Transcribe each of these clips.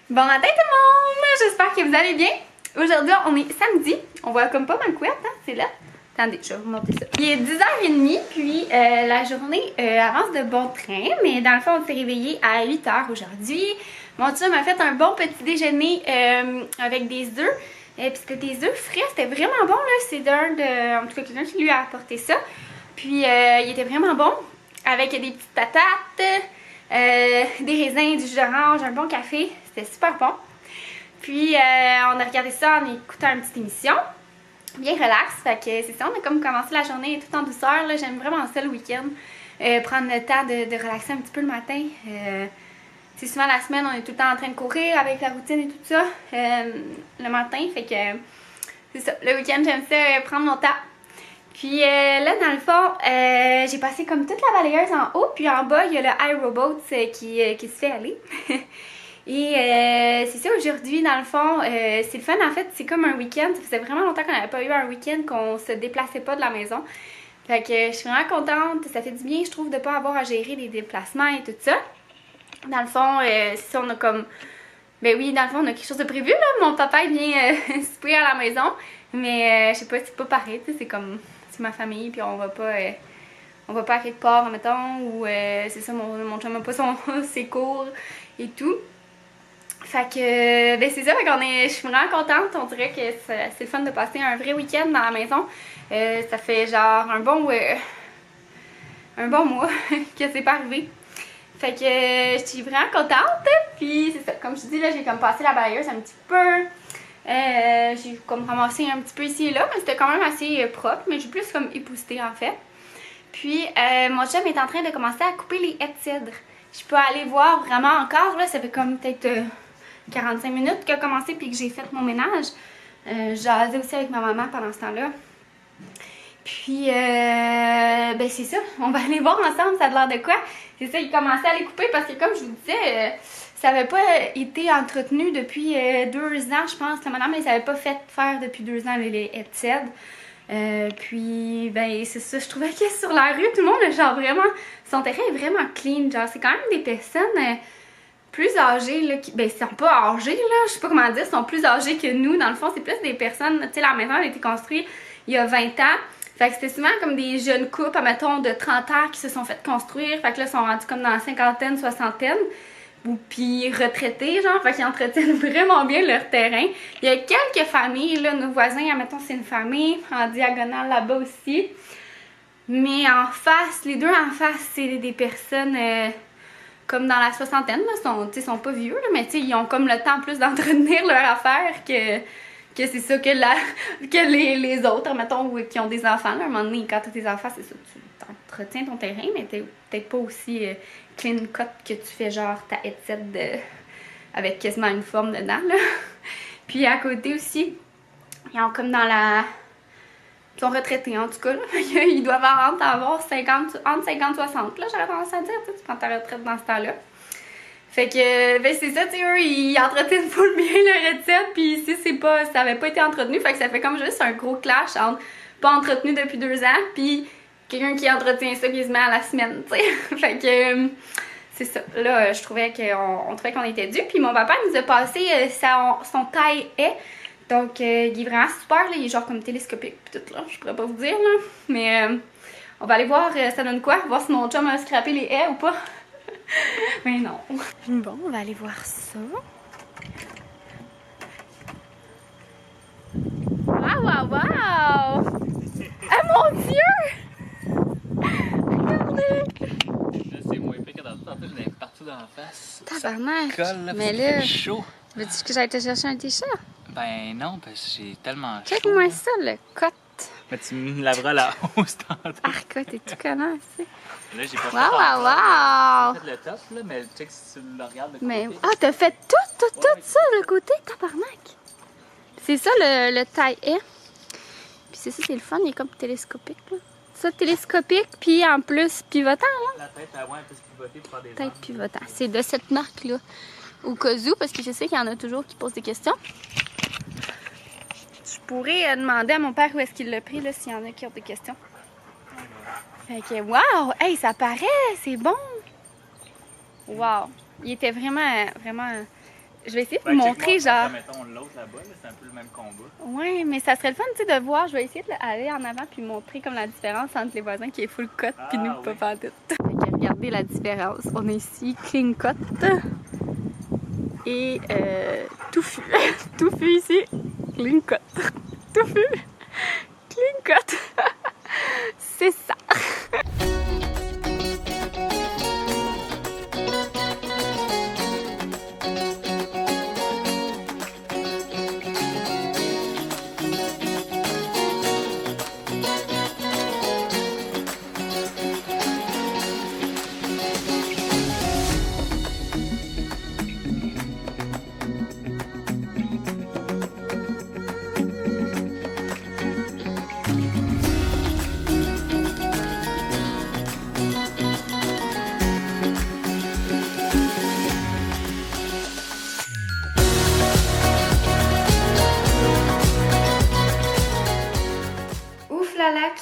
Bon matin tout le monde! J'espère que vous allez bien. Aujourd'hui, on est samedi. On voit comme pas ma couette, hein? C'est là. Attendez, je vais vous montrer ça. Il est 10h30, puis la journée avance de bon train. Mais dans le fond, on s'est réveillé à 8h aujourd'hui. Mon chum m'a fait un bon petit déjeuner avec des œufs. Puis c'était des œufs frais, c'était vraiment bon là. C'est en tout cas quelqu'un qui lui a apporté ça. Puis il était vraiment bon. Avec des petites patates. Des raisins, du jus d'orange, un bon café, c'était super bon. Puis on a regardé ça en écoutant une petite émission, bien relax, fait que c'est ça, on a comme commencé la journée tout en douceur, j'aime vraiment ça le week-end, prendre le temps de relaxer un petit peu le matin. C'est souvent la semaine, on est tout le temps en train de courir avec la routine et tout ça, le matin, fait que c'est ça, le week-end j'aime ça, prendre mon temps. Puis là, dans le fond, j'ai passé comme toute la balayeuse en haut, puis en bas, il y a le iRobot qui se fait aller. Et c'est ça, aujourd'hui, dans le fond, c'est le fun, en fait, c'est comme un week-end. Ça faisait vraiment longtemps qu'on n'avait pas eu un week-end, qu'on se déplaçait pas de la maison. Fait que je suis vraiment contente, ça fait du bien, je trouve, de pas avoir à gérer les déplacements et tout ça. Dans le fond, c'est ça, on a comme... Ben oui, dans le fond, on a quelque chose de prévu, là. Mon papa vient souper à la maison, mais je sais pas, c'est pas pareil, tu sais, c'est comme... C'est ma famille, puis on va pas à quelque part, mettons, ou c'est ça, mon chum n'a pas ses cours et tout. Fait que, ben c'est ça, je suis vraiment contente, on dirait que c'est le fun de passer un vrai week-end dans la maison. Ça fait genre un bon mois que c'est pas arrivé. Fait que je suis vraiment contente, puis c'est ça, comme je dis là, j'ai comme passé la balayeuse un petit peu. J'ai comme ramassé un petit peu ici et là, mais c'était quand même assez propre, mais j'ai plus comme épousseté en fait. Puis mon chum est en train de commencer à couper les haies de cèdre. Je peux aller voir vraiment encore, là, ça fait comme peut-être 45 minutes qu'il a commencé puis que j'ai fait mon ménage. J'asais aussi avec ma maman pendant ce temps-là. Puis ben c'est ça, on va aller voir ensemble, ça a l'air de quoi. C'est ça, il commençait à les couper parce que comme je vous disais... ça n'avait pas été entretenu depuis 2 ans, je pense. La madame ne les avait pas fait faire depuis 2 ans, les haies de cèdre. Puis, ben, c'est ça. Je trouvais que sur la rue, tout le monde, genre vraiment, son terrain est vraiment clean. Genre, c'est quand même des personnes plus âgées, là, qui, ben, ils sont pas âgées, là, je sais pas comment dire, ils sont plus âgées que nous. Dans le fond, c'est plus des personnes, tu sais, la maison a été construite il y a 20 ans. Fait que c'était souvent comme des jeunes couples, admettons, de 30 ans qui se sont fait construire. Fait que là, ils sont rendus comme dans la cinquantaine, soixantaine. Ou puis retraités, genre, fait qu'ils entretiennent vraiment bien leur terrain. Il y a quelques familles, là, nos voisins, admettons, c'est une famille, en diagonale là-bas aussi. Mais en face, les deux en face, c'est des personnes comme dans la soixantaine, là, sont pas vieux, là, mais ils ont comme le temps plus d'entretenir leur affaire que c'est ça que les autres, admettons, qui ont des enfants. Là, à un moment donné, quand tu as des enfants, c'est ça, tu entretiens ton terrain, mais t'es peut-être pas aussi clean cut que tu fais genre ta haie de cèdre avec quasiment une forme dedans, là. Puis à côté aussi, ils ont comme dans la... Ils sont retraités en tout cas, là. Ils doivent avoir entre 50 et 60, là, j'aurais tendance à dire, tu prends ta retraite dans ce temps-là. Fait que, ben c'est ça, tu sais, eux, ils entretiennent full bien leur recette, puis ici, ça avait pas été entretenu, fait que ça fait comme juste un gros clash entre pas entretenu depuis 2 ans, puis quelqu'un qui entretient ça quasiment à la semaine, tu sais. Fait que, c'est ça. Là, je trouvais qu'on trouvait qu'on était dû, puis mon papa nous a passé son taille-haie, donc il est vraiment super, là, il est genre comme télescopique, pis tout, là, je pourrais pas vous dire, là, mais on va aller voir ça donne quoi, voir si mon chum a scrappé les haies ou pas. Mais non. Bon, on va aller voir ça. Waouh, waouh, waouh! Ah mon Dieu! Regardez! Là, c'est moins pire que dans le temps. J'en avais partout dans la face. Tabarnak! Ça colle, là, mais là, chaud. veux-tu que j'aille te chercher un t-shirt? Ben non, parce que j'ai tellement chaud. Check-moi ça, le cote. Mais tu me laveras la hausse tantôt. Arca, t'es tout collant, tu sais. Là, j'ai pas fait Waouh, waouh! J'ai fait le top, là, mais check si tu le regardes de côté. Mais, ah, t'as fait tout ça, le côté, tabarnak! C'est ça, le taille-haie. Puis c'est ça, c'est le fun, il est comme télescopique, là. Ça, télescopique, puis en plus pivotant, là. La tête à un peu pivotée pour faire des Tête pivotant. C'est de cette marque-là. Au cas où, parce que je sais qu'il y en a toujours qui posent des questions. Je pourrais demander à mon père où est-ce qu'il l'a pris, là, s'il y en a qui ont des questions. Fait que, wow! Hey, ça paraît! C'est bon! Wow! Il était vraiment, vraiment Je vais essayer de vous montrer, genre... Mettons l'autre là-bas, c'est un peu le même combat. Ouais, mais ça serait le fun, tu sais, de voir. Je vais essayer d'aller en avant puis montrer comme la différence entre les voisins qui est full cut puis nous, pas pantoute. Fait que regardez la différence. On a ici clean cut et touffu. Touffu ici, clean cut. Touffu, clean cut. C'est ça.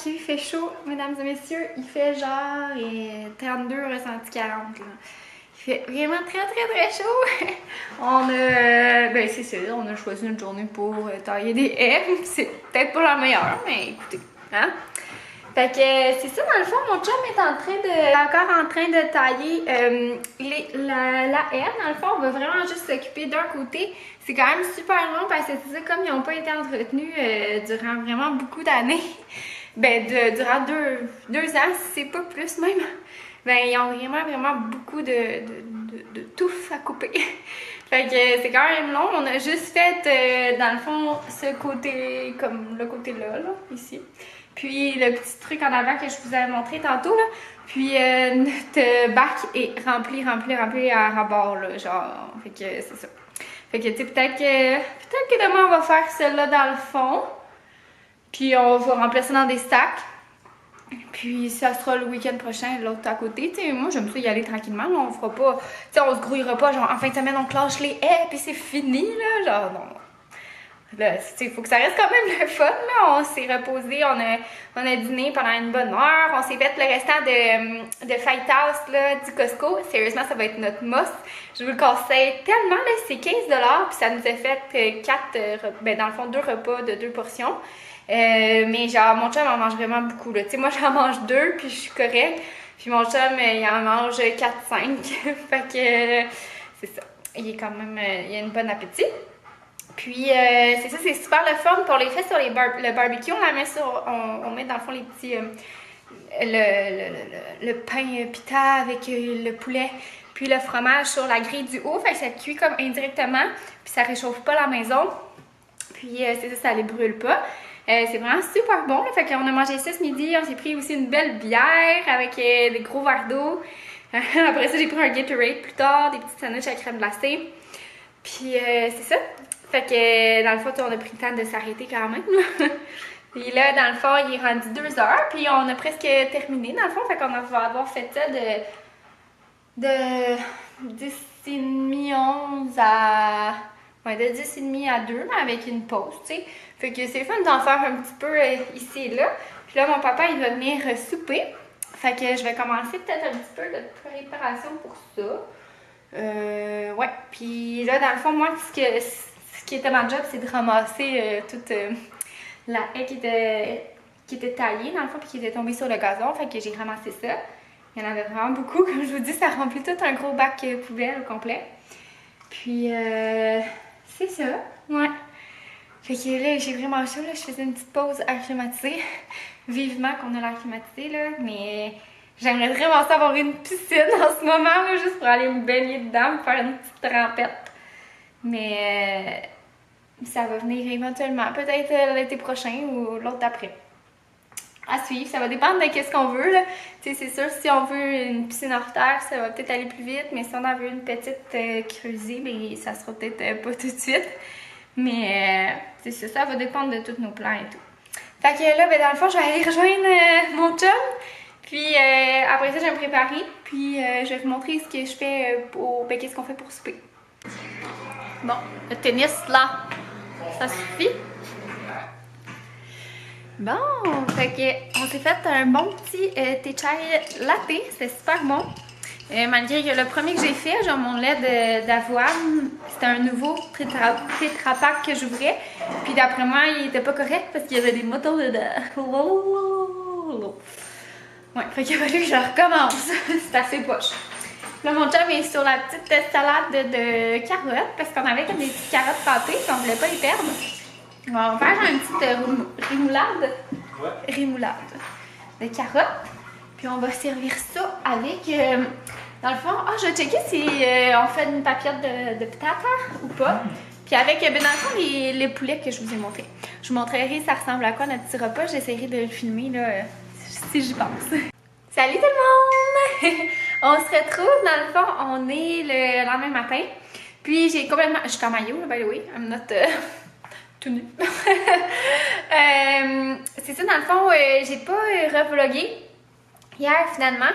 Qu'il fait chaud, mesdames et messieurs, il fait genre 32 ressenti 40 là. Il fait vraiment très chaud. On a, ben c'est ça, on a choisi une journée pour tailler des haies. C'est peut-être pas la meilleure, mais écoutez, hein. Fait que c'est ça, dans le fond, mon chum est encore en train de tailler la haie. Dans le fond, on va vraiment juste s'occuper d'un côté. C'est quand même super long parce que c'est ça, comme ils n'ont pas été entretenus durant vraiment beaucoup d'années. Ben, durant deux ans, si c'est pas plus même, ben, ils ont vraiment beaucoup de touffe à couper. Fait que c'est quand même long. On a juste fait, dans le fond, ce côté, comme le côté là, ici. Puis le petit truc en avant que je vous avais montré tantôt, là. Puis notre bac est rempli à ras-bord, là, genre. Fait que c'est ça. Fait que, tu sais, peut-être que demain, on va faire celle-là dans le fond. Puis on va remplacer dans des stacks. Puis ça sera le week-end prochain, l'autre à côté. T'sais, moi, j'aime ça y aller tranquillement. Là, on fera pas... T'sais, on se grouillera pas, genre, en fin de semaine, on clenche les haies, puis c'est fini, là. Genre, non. Là, il faut que ça reste quand même le fun, là. On s'est reposé, on a dîné pendant une bonne heure. On s'est fait le restant de Fight House, là, du Costco. Sérieusement, ça va être notre must. Je vous le conseille tellement, là. C'est 15$, puis ça nous a fait 4, dans le fond, 2 repas de 2 portions. Mais genre, mon chum en mange vraiment beaucoup, là. Tu sais, moi, j'en mange 2, puis je suis correcte. Puis mon chum, il en mange 4-5. Fait que, c'est ça. Il est quand même, il a une bonne appétit. Puis, c'est ça, c'est super le fun. Pour les fait sur le barbecue, on la met on met dans le fond les petits, le pain pita avec le poulet, puis le fromage sur la grille du haut. Fait que ça cuit comme indirectement, puis ça réchauffe pas la maison. Puis, c'est ça, ça les brûle pas. C'est vraiment super bon, là. Fait qu'on a mangé ça ce midi. On s'est pris aussi une belle bière avec des gros verres d'eau. Après ça, j'ai pris un Gatorade plus tard, des petits sandwichs à crème glacée. Puis c'est ça. Fait que dans le fond, on a pris le temps de s'arrêter quand même. Puis là, dans le fond, il est rendu 2 heures. Puis on a presque terminé dans le fond. Fait qu'on va avoir fait ça de 10h30, 11 à... Ouais, de 10h30 à 2, mais avec une pause, tu sais. Fait que c'est fun d'en faire un petit peu ici et là. Puis là, mon papa, il va venir souper. Fait que je vais commencer peut-être un petit peu de préparation pour ça. Ouais. Puis là, dans le fond, moi, ce qui était ma job, c'est de ramasser toute la haie qui était taillée, dans le fond, puis qui était tombée sur le gazon. Fait que j'ai ramassé ça. Il y en avait vraiment beaucoup. Comme je vous dis, ça remplit tout un gros bac poubelle au complet. Puis, c'est ça. Ouais. Fait que là, j'ai vraiment chaud, là. Je faisais une petite pause air climatisé. Vivement qu'on a l'air climatisé, là. Mais j'aimerais vraiment ça avoir une piscine en ce moment, là, juste pour aller me baigner dedans, me faire une petite trempette. Mais ça va venir éventuellement. Peut-être l'été prochain ou l'autre d'après. À suivre, ça va dépendre de qu'est-ce qu'on veut, là. Tu sais, c'est sûr, si on veut une piscine hors terre, ça va peut-être aller plus vite. Mais si on en veut une petite creusée, bien, ça sera peut-être pas tout de suite. Mais c'est ça va dépendre de tous nos plans et tout. Fait que là, ben, dans le fond, je vais aller rejoindre mon chum. Puis après ça, je vais me préparer. Puis je vais vous montrer ce que je fais qu'est-ce qu'on fait pour souper. Bon, le tennis là, ça suffit. Bon, fait que on s'est fait un bon petit thé chai latte, c'était super bon. Malgré que le premier que j'ai fait, genre mon lait d'avoine, c'était un nouveau Tetra Pak que j'ouvrais. Puis d'après moi, il était pas correct parce qu'il y avait des moteurs dedans. Ouais, fait qu'il a fallu que je recommence. C'est assez poche. Là, mon chum est sur la petite salade de carottes parce qu'on avait comme des petites carottes pâtées et on voulait pas les perdre. On va faire une petite rémoulade. Ouais. Rémoulade de carottes. Puis on va servir ça avec, dans le fond, je vais checker si on fait une papillote de patates ou pas. Puis avec, ben dans le fond, les poulets que je vous ai montrés. Je vous montrerai ça ressemble à quoi notre petit repas. J'essaierai de le filmer là, si j'y pense. Salut tout le monde! On se retrouve, dans le fond, on est le lendemain matin. Puis j'ai complètement, je suis en maillot, by the way, I'm not tout nu. C'est ça, dans le fond, j'ai pas revlogué hier finalement,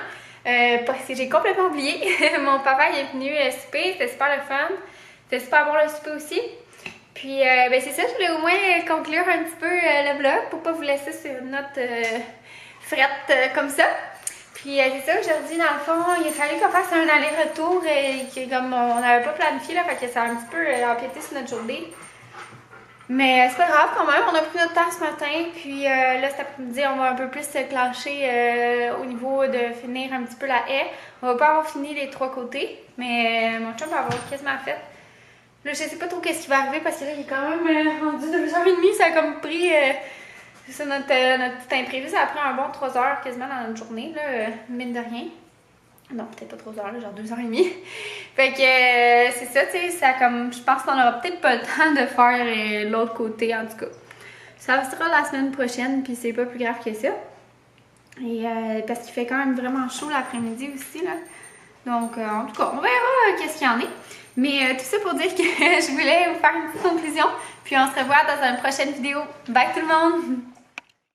parce que j'ai complètement oublié. Mon papa il est venu souper, c'était super le fun. C'était super bon le souper aussi. Puis ben c'est ça, je voulais au moins conclure un petit peu le vlog pour pas vous laisser sur une note frette comme ça. Puis c'est ça, aujourd'hui dans le fond, il a fallu qu'on fasse un aller-retour et comme on n'avait pas planifié là, fait que ça a un petit peu empiété sur notre journée. Mais c'est pas grave quand même, on a pris notre temps ce matin, puis là cet après-midi on va un peu plus se clencher au niveau de finir un petit peu la haie. On va pas avoir fini les trois côtés, mais mon chum va avoir quasiment fait. Là je sais pas trop qu'est-ce qui va arriver parce que là il est quand même rendu 2h30, ça a comme pris, c'est ça notre petit imprévu, ça a pris un bon 3 heures quasiment dans notre journée, là, mine de rien. Non, peut-être pas 3 heures, là, genre 2h30. Fait que c'est ça, tu sais, ça comme. Je pense qu'on aura peut-être pas le temps de faire l'autre côté, en tout cas. Ça sera la semaine prochaine, puis c'est pas plus grave que ça. Et parce qu'il fait quand même vraiment chaud l'après-midi aussi, là. Donc, en tout cas, on verra qu'est-ce qu'il y en est. Mais tout ça pour dire que je voulais vous faire une petite conclusion. Puis on se revoit dans une prochaine vidéo. Bye tout le monde!